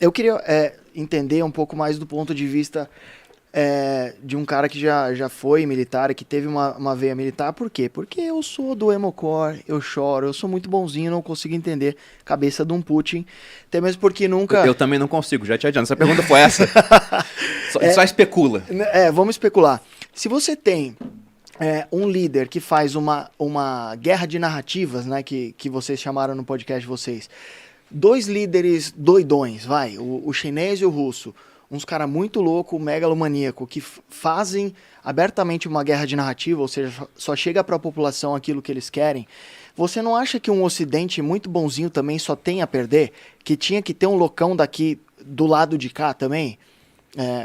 Eu queria entender um pouco mais do ponto de vista de um cara que já foi militar, que teve uma veia militar. Por quê? Porque eu sou do Emocore, eu choro, eu sou muito bonzinho, não consigo entender a cabeça de um Putin. Até mesmo porque nunca... Eu também não consigo, já te adianto. Essa pergunta foi essa. Só especula. Vamos especular. Se você tem um líder que faz uma guerra de narrativas, né, que vocês chamaram no podcast de vocês, 2 líderes doidões, o chinês e o russo, uns caras muito louco, megalomaníaco, que fazem abertamente uma guerra de narrativa, ou seja, só chega para a população aquilo que eles querem. Você não acha que um ocidente muito bonzinho também só tem a perder? Que tinha que ter um loucão daqui do lado de cá também?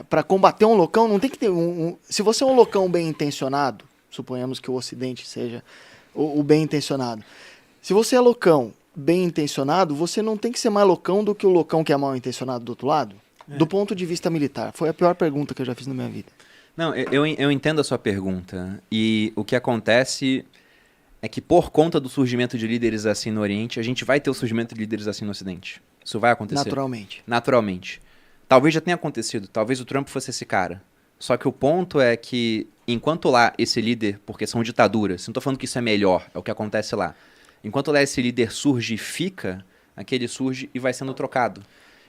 Para combater um loucão, não tem que ter se você é um loucão bem intencionado, suponhamos que o ocidente seja o bem intencionado. Se você é loucão bem intencionado, você não tem que ser mais loucão do que o loucão que é mal intencionado do outro lado? Do ponto de vista militar. Foi a pior pergunta que eu já fiz na minha vida. Não, eu entendo a sua pergunta. E o que acontece é que por conta do surgimento de líderes assim no Oriente, a gente vai ter o surgimento de líderes assim no Ocidente. Isso vai acontecer. Naturalmente. Talvez já tenha acontecido. Talvez o Trump fosse esse cara. Só que o ponto é que, enquanto lá esse líder, porque são ditaduras, não estou falando que isso é melhor, é o que acontece lá. Enquanto lá esse líder surge e fica, aquele surge e vai sendo trocado.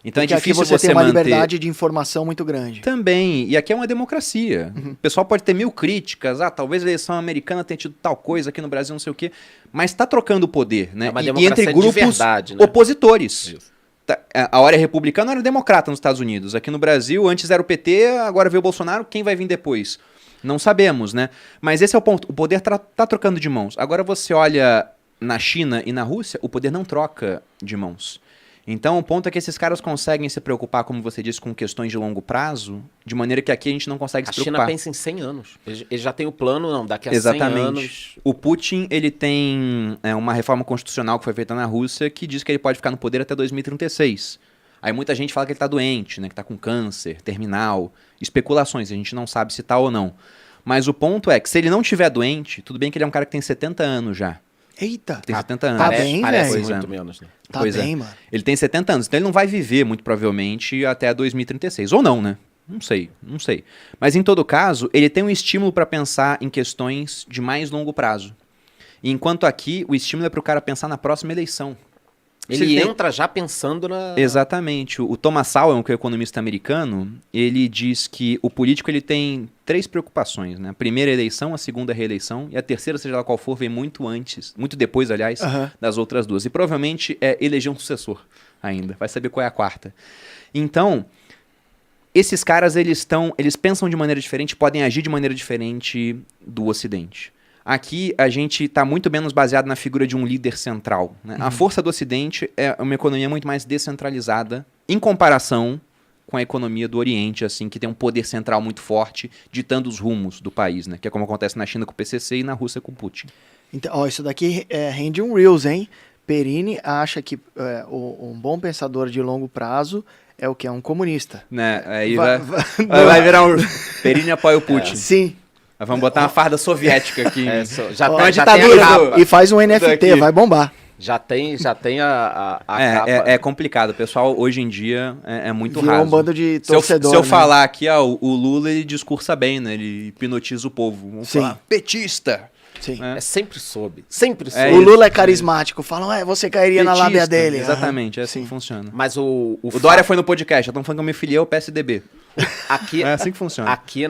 Então porque é difícil aqui você tem uma manter... liberdade de informação muito grande. Também, e aqui é uma democracia. Uhum. O pessoal pode ter 1000 críticas, talvez a eleição americana tenha tido tal coisa, aqui no Brasil não sei o quê, mas está trocando o poder, né? É uma e democracia entre grupos de verdade, né? opositores. Isso. A hora é republicana, a hora é democrata nos Estados Unidos. Aqui no Brasil, antes era o PT, agora veio o Bolsonaro, quem vai vir depois? Não sabemos, né? Mas esse é o ponto, o poder tá trocando de mãos. Agora você olha na China e na Rússia, o poder não troca de mãos. Então, o ponto é que esses caras conseguem se preocupar, como você disse, com questões de longo prazo, de maneira que aqui a gente não consegue se preocupar. A China pensa em 100 anos. Ele já tem o plano, daqui a Exatamente. 100 anos... O Putin, ele tem uma reforma constitucional que foi feita na Rússia que diz que ele pode ficar no poder até 2036. Aí muita gente fala que ele tá doente, né, que tá com câncer, terminal, especulações, a gente não sabe se tá ou não. Mas o ponto é que se ele não tiver doente, tudo bem que ele é um cara que tem 70 anos já. Eita! Tem 70 anos. Tá bem, parece velho. muito menos, né? Tá Pois bem, mano. Ele tem 70 anos, então ele não vai viver, muito provavelmente, até 2036. Ou não, né? Não sei. Mas, em todo caso, ele tem um estímulo para pensar em questões de mais longo prazo. E enquanto aqui, o estímulo é para o cara pensar na próxima eleição. Ele entra já pensando na... Exatamente. O Thomas Sowell, que é um economista americano, ele diz que o político ele tem 3 preocupações, né? A primeira é a eleição, a segunda é a reeleição, e a terceira, seja lá qual for, vem muito antes, muito depois, aliás, das outras duas. E provavelmente é eleger um sucessor ainda. Vai saber qual é a quarta. Então, esses caras, eles pensam de maneira diferente, podem agir de maneira diferente do Ocidente. Aqui a gente está muito menos baseado na figura de um líder central, né? A força do Ocidente é uma economia muito mais descentralizada em comparação com a economia do Oriente, assim, que tem um poder central muito forte, ditando os rumos do país, né? Que é como acontece na China com o PCC e na Rússia com o Putin. Então, isso daqui rende um Reels, hein? Perini acha que um bom pensador de longo prazo é o que? É um comunista. Né? Aí vai virar um... Perini apoia o Putin. Sim. Mas vamos botar uma farda soviética aqui. Já Ó, tem ditadura, a capa. E faz um NFT, vai bombar. Já tem a capa. É complicado. O pessoal, hoje em dia, é muito Virou raso. um bando de torcedor, Se eu né? falar aqui, o Lula, ele discursa bem, né? Ele hipnotiza o povo. Vamos Sim. falar, petista. Sim. Sempre soube. Sempre soube. O Lula é carismático. Falam, você cairia na lábia dele. Exatamente, é assim que funciona. Mas o Dória foi no podcast, já estão falando que eu me filiei ao PSDB. Aqui, É assim que funciona. Aqui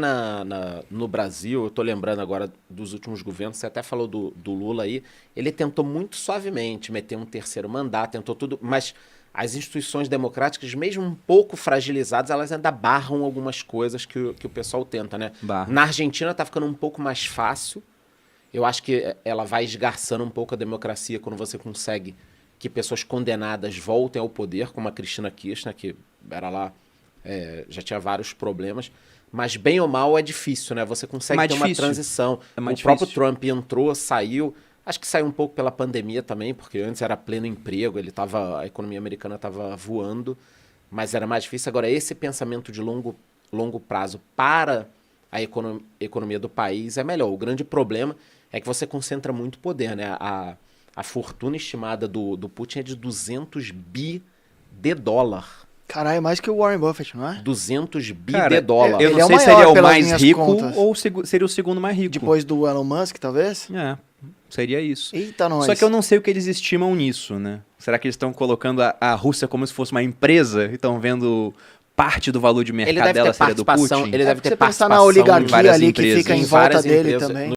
no Brasil, eu tô lembrando agora dos últimos governos, você até falou do Lula aí, ele tentou muito suavemente meter um terceiro mandato, tentou tudo, mas as instituições democráticas, mesmo um pouco fragilizadas, elas ainda barram algumas coisas que o pessoal tenta, né? Barra. Na Argentina tá ficando um pouco mais fácil, eu acho que ela vai esgarçando um pouco a democracia quando você consegue que pessoas condenadas voltem ao poder, como a Cristina Kirchner, que era lá... já tinha vários problemas, mas bem ou mal é difícil, né? Você consegue ter uma transição. O próprio Trump entrou, saiu, acho que saiu um pouco pela pandemia também, porque antes era pleno emprego, a economia americana estava voando, mas era mais difícil. Agora, esse pensamento de longo prazo para a economia do país é melhor. O grande problema é que você concentra muito poder, né? A fortuna estimada do Putin é de 200 bi de dólar. Caralho, é mais que o Warren Buffett, não é? 200 bi Cara, de dólar. eu Ele não é o sei se maior ele é o pelas mais minhas rico contas. ou seria o segundo mais rico. Depois do Elon Musk, talvez? É, seria isso. Eita, nós. Só que eu não sei o que eles estimam nisso, né? Será que eles estão colocando a Rússia como se fosse uma empresa e estão vendo parte do valor de Ele mercado deve dela ter seria do participação, Putin? ele deve Porque ter você pensar participação na oligarquia várias ali empresas, que fica em em volta várias dele empresas. também.